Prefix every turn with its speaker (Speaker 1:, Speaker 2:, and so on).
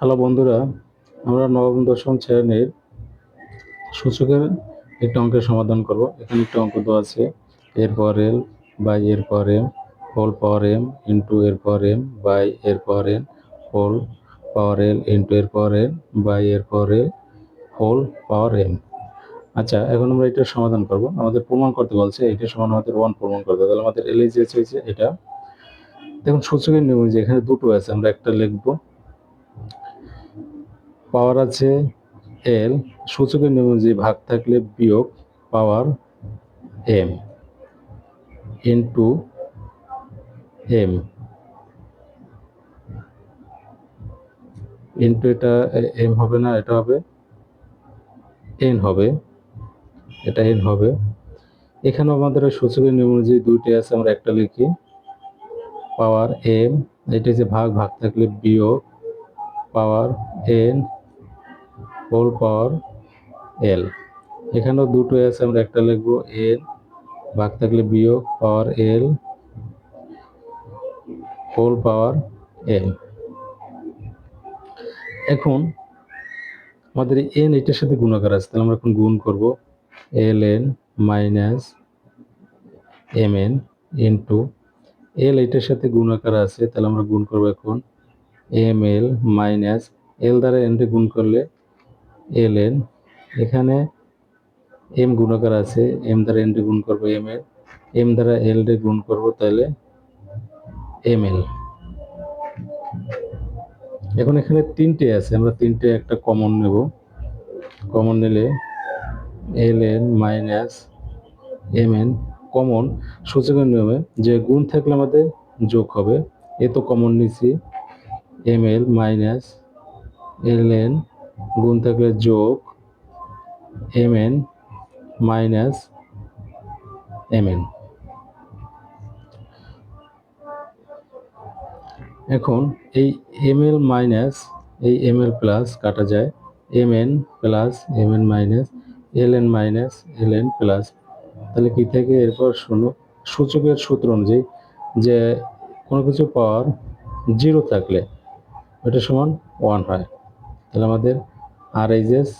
Speaker 1: Hello বন্ধুরা, আমরা নবম দশম শ্রেণীর সূচকের একটা অঙ্কের সমাধান করব। এখানে একটা অঙ্ক দেওয়া আছে, এর পাওয়ার এল বাই এর power M whole power M into এর পাওয়ার এম বাই এর power N whole power L into এর পাওয়ার এন বাই এর পাওয়ার এল হোল পাওয়ার এম। আচ্ছা, এখন আমরা এটা সমাধান করব। আমাদের প্রমাণ করতে বলছে এটা সমান আমাদের 1 প্রমাণ করতে, তাহলে আমাদের এল ইজ হয়েছে এটা। দেখুন সূচকের নিয়ম যে এখানে দুটো আছে, আমরা একটা লিখব। পাওয়ার আছে এল, সূচকের নিয়ম অনুযায়ী ভাগ থাকলে বিয়োগ পাওয়ার এম ইন্টু এম ইন্টু এটা এম হবে না, এটা হবে এন হবে, এটা এন হবে। এখানে আমাদের সূচকের নিয়ম অনুযায়ী দুইটি আছে, আমরা একটা লিখি পাওয়ার এম, এটা যে ভাগ ভাগ থাকলে বিয়োগ পাওয়ার এন হোল পাওয়ার এল। এখানেও দুটো আছে, আমরা একটা লিখবো এন ভাগ থাকলে বিয়োগ পাওয়ার এল হোল পাওয়ার এম। এখন আমাদের এন এটার সাথে গুণাকার আছে, তাহলে আমরা এখন গুণ করব L N minus M N into L এটার সাথে গুণাকার আছে, তাহলে আমরা গুণ করব এখন এম এল মাইনাস এল দ্বারা এনকে গুণ করলে এল এন। এখানে এম গুণাকার আছে, এম দ্বারা এনকে গুণ করবো এম এল, এম দ্বারা এল কে গুণ করবো তাহলে এম এল। এখন এখানে তিনটে আছে, আমরা তিনটে একটা কমন নেব। কমন নিলে L N minus M N common, সূচকের নিয়মে যে গুণ থাকলে আমাদের যোগ হবে, এ তো কমন নিছি। M L minus L N গুণ থাকলে যোগ M N minus M N. এখন এই এম এল মাইনাস এই এম এল প্লাস কাটা যায়, M N plus M N minus L N minus L N plus, তাহলে কি থেকে এরপর শোনো সূচকের সূত্র অনুযায়ী যে কোনো কিছু পাওয়ার জিরো থাকলে ওটা সমান 1 হয়, তাহলে আমাদের আর এইচ এস